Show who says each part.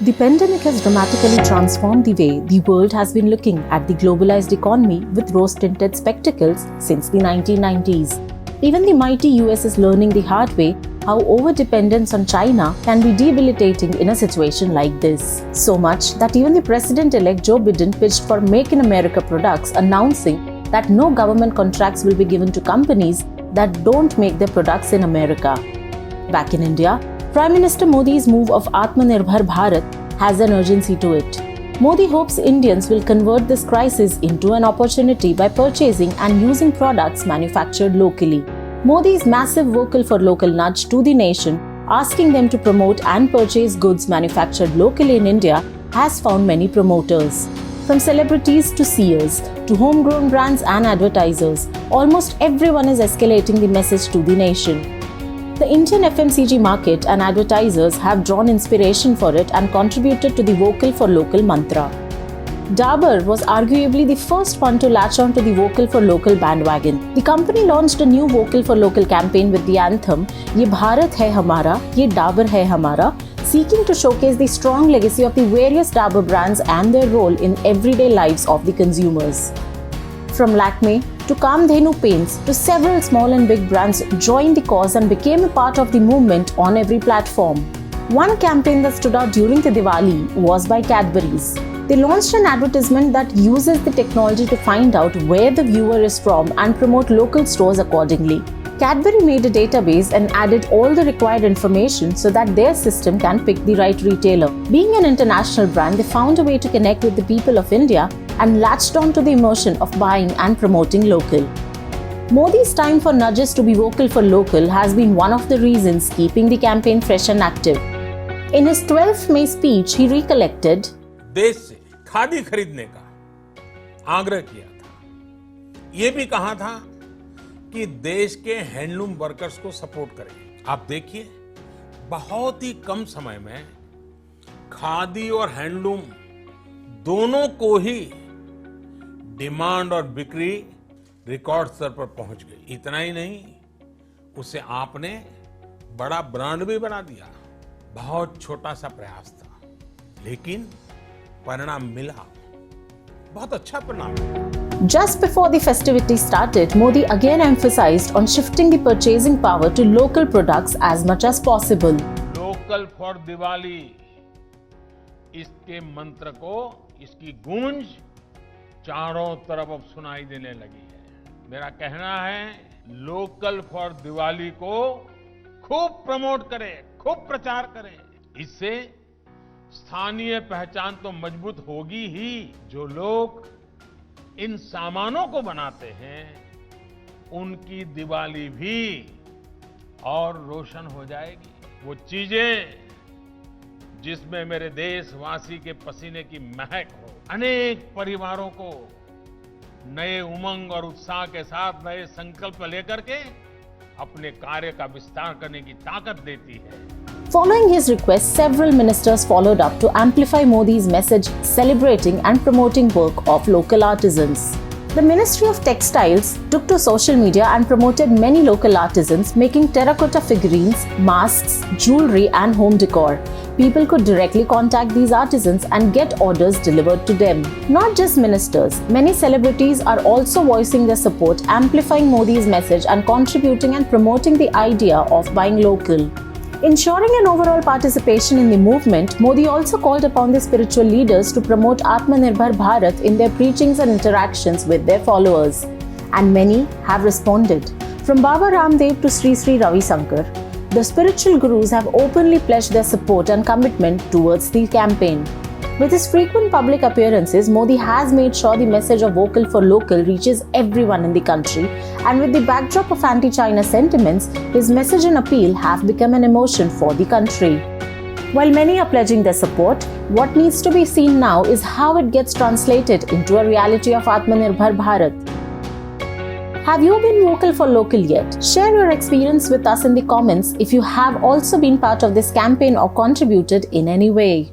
Speaker 1: The pandemic has dramatically transformed the way the world has been looking at the globalized economy with rose-tinted spectacles since the 1990s. Even the mighty US is learning the hard way how over-dependence on China can be debilitating in a situation like this. So much that even the President-elect Joe Biden pitched for Make in America products, announcing that no government contracts will be given to companies that don't make their products in America. Back in India, Prime Minister Modi's move of Atmanirbhar Bharat has an urgency to it. Modi hopes Indians will convert this crisis into an opportunity by purchasing and using products manufactured locally. Modi's massive vocal for local nudge to the nation, asking them to promote and purchase goods manufactured locally in India, has found many promoters. From celebrities to seers to homegrown brands and advertisers, almost everyone is escalating the message to the nation. The Indian FMCG market and advertisers have drawn inspiration for it and contributed to the Vocal for Local mantra. Dabur was arguably the first one to latch on to the Vocal for Local bandwagon. The company launched a new Vocal for Local campaign with the anthem "Ye Bharat hai hamara, ye Dabur hai hamara," seeking to showcase the strong legacy of the various Dabur brands and their role in everyday lives of the consumers. From Lakme to Kamdhenu Paints to several small and big brands joined the cause and became a part of the movement on every platform. One campaign that stood out during the Diwali was by Cadbury's. They launched an advertisement that uses the technology to find out where the viewer is from and promote local stores accordingly. Cadbury made a database and added all the required information so that their system can pick the right retailer. Being an international brand, they found a way to connect with the people of India and latched on to the emotion of buying and promoting local. Modi's time for nudges to be vocal for local has been one of the reasons keeping the campaign fresh and active. In his 12th May speech, he recollected,
Speaker 2: देश से खादी खरीदने का आग्रह किया था। ये भी कहा था कि देश के हैंडलूम वर्कर्स को सपोर्ट करें। आप देखिए, बहुत ही कम समय में खादी और हैंडलूम दोनों को ही डिमांड और बिक्री रिकॉर्ड स्तर पर पहुंच गई। इतना ही नहीं, उसे आपने बड़ा ब्रांड भी बना दिया। बहुत छोटा सा प्रयास था, लेकिन परिणाम मिला। बहुत अच्छा परिणाम मिला।
Speaker 1: Just before the festivities started, Modi again emphasized on shifting the purchasing power to local products as much as possible.
Speaker 2: Local for Diwali, इसके मंत्र को, इसकी गूंज चारों तरफ अब सुनाई देने लगी है। मेरा कहना है, लोकल फॉर दिवाली को खूब प्रमोट करें, खूब प्रचार करें। इससे स्थानीय पहचान तो मजबूत होगी ही। जो लोग इन सामानों को बनाते हैं, उनकी दिवाली भी और रोशन हो जाएगी। वो चीजें जिसमें मेरे देशवासी के पसीने की महक हो, अनेक परिवारों को नए उमंग और उत्साह के साथ नए संकल्प लेकर के अपने कार्य का विस्तार करने की ताकत देती है।
Speaker 1: Following his request, several ministers followed up to amplify Modi's message, celebrating and promoting work of local artisans. The Ministry of Textiles took to social media and promoted many local artisans making terracotta figurines, masks, jewelry and home decor. People could directly contact these artisans and get orders delivered to them. Not just ministers, many celebrities are also voicing their support, amplifying Modi's message and contributing and promoting the idea of buying local. Ensuring an overall participation in the movement, Modi also called upon the spiritual leaders to promote Atmanirbhar Bharat in their preachings and interactions with their followers. And many have responded. From Baba Ramdev to Sri Sri Ravi Shankar, the spiritual gurus have openly pledged their support and commitment towards the campaign. With his frequent public appearances, Modi has made sure the message of vocal for local reaches everyone in the country, and with the backdrop of anti-China sentiments, his message and appeal have become an emotion for the country. While many are pledging their support, what needs to be seen now is how it gets translated into a reality of Atmanirbhar Bharat. Have you been vocal for local yet? Share your experience with us in the comments if you have also been part of this campaign or contributed in any way.